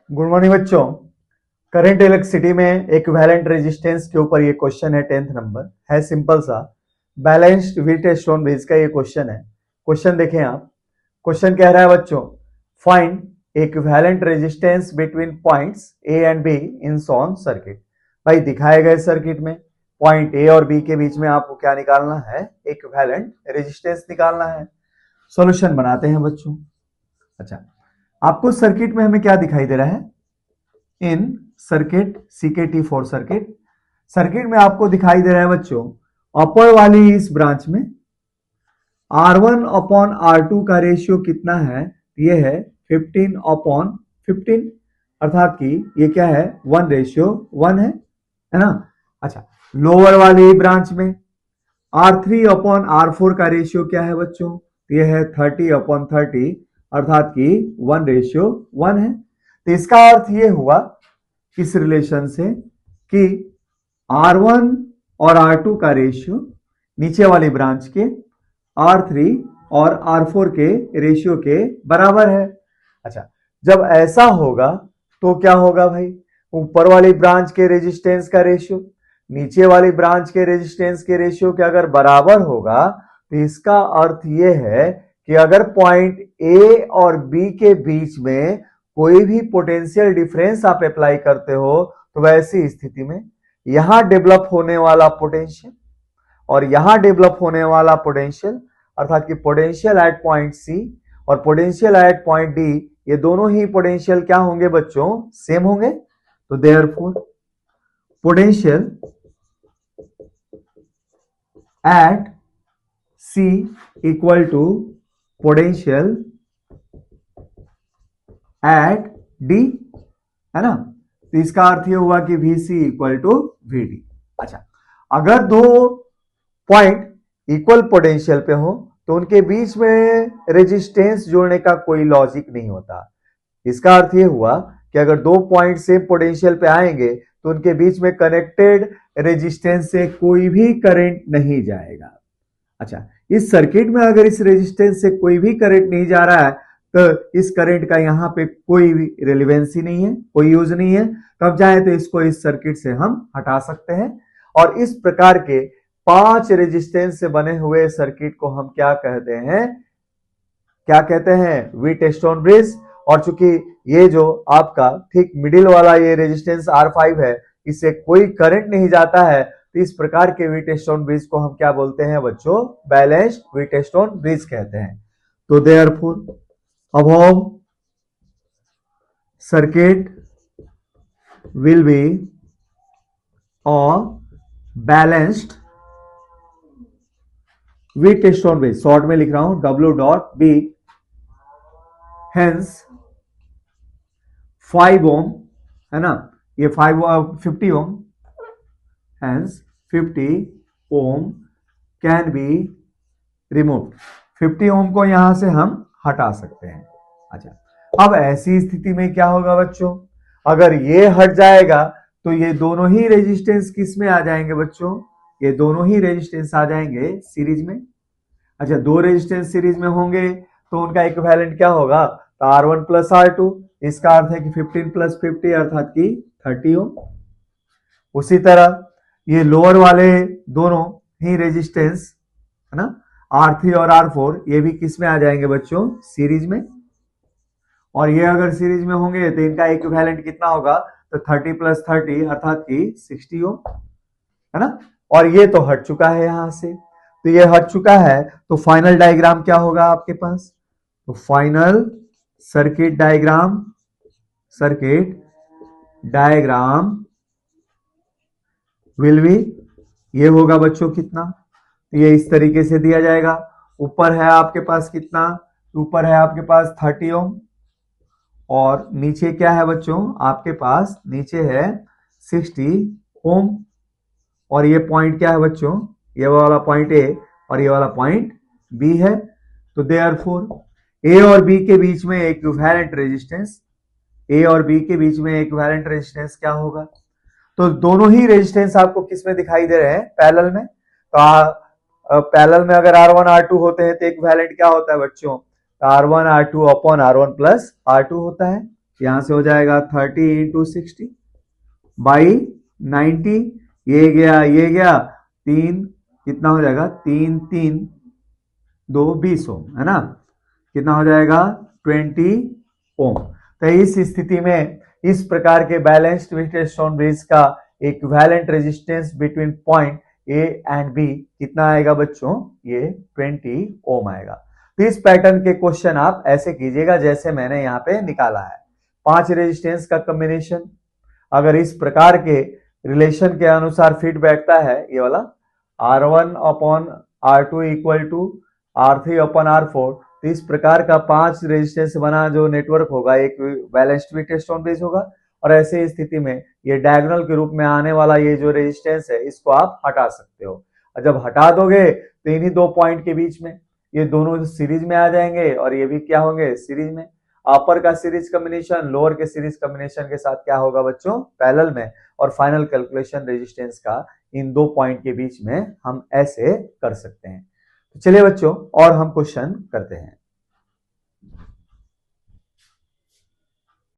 Good morning बच्चों। Current electricity में equivalent resistance के ऊपर ये क्वेश्चन है 10th नंबर है, सिंपल सा बैलेंस्ड व्हीटस्टोन ब्रिज का ये क्वेश्चन है। क्वेश्चन देखें आप। क्वेश्चन कह रहा है बच्चों, find equivalent resistance between points A and be in shown circuit. भाई दिखाए गए सर्किट में पॉइंट ए और बी के बीच में आपको क्या निकालना है? इक्विवेलेंट रेजिस्टेंस निकालना है। सॉल्यूशन बनाते हैं बच्चों। अच्छा, आपको सर्किट में हमें क्या दिखाई दे रहा है? इन सर्किट सीकेटी फॉर सर्किट में आपको दिखाई दे रहा है बच्चों, अपर वाली इस ब्रांच में R1 अपॉन R2 का रेशियो कितना है? ये है 15 अपॉन 15, अर्थात कि ये क्या है? 1:1 है ना। अच्छा, लोअर वाली ब्रांच में R3 अपॉन R4 का रेशियो क्या है बच्चों? ये है 30 अपॉन 30, अर्थात कि 1:1 है। तो इसका अर्थ ये हुआ किस रिलेशन से कि R1 और R2 का रेशियो नीचे वाली ब्रांच के R3 और R4 के रेशियो के बराबर है। अच्छा, जब ऐसा होगा तो क्या होगा भाई? ऊपर वाली ब्रांच के रेजिस्टेंस का रेशियो नीचे वाली ब्रांच के रेजिस्टेंस के रेशियो के अगर बराबर होगा तो इसका अर्थ यह है कि अगर पॉइंट ए और बी के बीच में कोई भी पोटेंशियल डिफरेंस आप अप्लाई करते हो तो वैसी स्थिति में यहां डेवलप होने वाला पोटेंशियल और यहां डेवलप होने वाला पोटेंशियल, अर्थात कि पोटेंशियल एट पॉइंट सी और पोटेंशियल एट पॉइंट डी, ये दोनों ही पोटेंशियल क्या होंगे बच्चों? सेम होंगे। तो therefore potential at C equal to potential at D, है ना। तो इसका अर्थ ये हुआ कि VC इक्वल टू VD। अच्छा, अगर दो पॉइंट इक्वल पोटेंशियल पे हो तो उनके बीच में रेजिस्टेंस जोड़ने का कोई लॉजिक नहीं होता। इसका अर्थ ये हुआ कि अगर दो पॉइंट सेम पोटेंशियल पे आएंगे तो उनके बीच में कनेक्टेड रेजिस्टेंस से कोई भी करंट नहीं जाएगा। अच्छा, इस सर्किट में अगर इस रेजिस्टेंस से कोई भी करंट नहीं जा रहा है तो इस करंट का यहां पे कोई भी रेलेवेंसी नहीं है, कोई यूज नहीं है। तो अब चाहे तो इसको इस सर्किट से हम हटा सकते हैं और इस प्रकार के 5 रेजिस्टेंस से बने हुए सर्किट को हम क्या कहते हैं? क्या कहते हैं? Wheatstone bridge. और चूंकि ये जो आपका ठीक मिडिल वाला ये रेजिस्टेंस R5 है, इससे कोई करंट नहीं जाता है, तो इस प्रकार के व्हीटस्टोन ब्रिज को हम क्या बोलते हैं बच्चों? बैलेंस्ड व्हीटस्टोन ब्रिज कहते हैं। तो therefore above circuit will be a balanced Wheatstone bridge, short में लिख रहा हूं W.B, hence 5 ओम, है ना, ये 50 ohm, hence 50 ohm can be removed. 50 ohm को यहां से हम हटा सकते हैं। अच्छा, अब ऐसी स्थिति में क्या होगा बच्चों? अगर ये हट जाएगा तो ये दोनों ही रेजिस्टेंस किस में आ जाएंगे बच्चों? ये दोनों ही रेजिस्टेंस आ जाएंगे सीरीज में। अच्छा, दो रेजिस्टेंस सीरीज में होंगे तो उनका इक्विवेलेंट क्या होगा? तो R1 प्लस R2, इसका अर्थ है कि 15 प्लस 50 अर्थात कि 30 ओम। उसी तरह ये लोअर वाले दोनों ही रेजिस्टेंस, है ना, R3 और R4, ये भी किस में आ जाएंगे बच्चों? सीरीज में। और ये अगर सीरीज में होंगे तो इनका इक्विवेलेंट कितना होगा? तो 30 प्लस 30 अर्थात कि 60 ओम, है ना। और ये तो हट चुका है यहां से, तो ये हट चुका है तो फाइनल डायग्राम क्या होगा आपके पास? तो final circuit diagram will be, ये होगा बच्चों कितना? ये इस तरीके से दिया जाएगा। ऊपर है आपके पास कितना? ऊपर है आपके पास 30 ओम और नीचे क्या है बच्चों? आपके पास नीचे है 60 ओम। और ये पॉइंट क्या है बच्चों? ये वाला पॉइंट ए और ये वाला पॉइंट बी है। तो देयरफॉर ए और बी के बीच में इक्विवेलेंट रेजिस्टेंस, ए और बी के बीच में इक्विवेलेंट रेजिस्टेंस क्या होगा? तो दोनों ही रेजिस्टेंस आपको किस में दिखाई दे रहे हैं? पैरेलल में। तो पैरेलल में अगर R1 R2 होते हैं तो इक्विवेलेंट क्या होता है बच्चों? R1 R2 upon R1 plus R2 होता है। यहां से हो जाएगा 30 इंटू 60 बाई 90, ये गया 3, कितना हो जाएगा 3 3 2 20 ओम, है ना, कितना हो जाएगा 20 ओम। तो इस स्थिति में इस प्रकार के बैलेंस्ड व्हीटस्टोन ब्रिज का equivalent resistance between point A and B कितना आएगा बच्चों, ये 20 ओम आएगा। तो इस पैटर्न के क्वेश्चन आप ऐसे कीजिएगा जैसे मैंने यहाँ पे निकाला है। 5 रेजिस्टेंस का कॉम्बिनेशन अगर इस प्रकार के रिलेशन के अनुसार फिट बैठता है, ये वाला R1 upon R2 equal to R3 upon R4, तो इस प्रकार का 5 रेजिस्टेंस बना जो नेटवर्क होगा एक बैलेंस्ड व्हीटस्टोन ब्रिज होगा। और ऐसे स्थिति में ये डायगोनल के रूप में आने वाला ये जो रेजिस्टेंस है इसको आप हटा सकते हो, और जब हटा दोगे तो इन्हीं दो पॉइंट के बीच में ये दोनों सीरीज में आ जाएंगे और ये भी क्या होंगे, सीरीज में। अपर का सीरीज कॉम्बिनेशन लोअर के सीरीज कॉम्बिनेशन के साथ क्या होगा बच्चों, पैरेलल में। और फाइनल कैलकुलेशन रेजिस्टेंस का इन दो पॉइंट के बीच में हम ऐसे कर सकते हैं। तो चलिए बच्चों और हम क्वेश्चन करते हैं।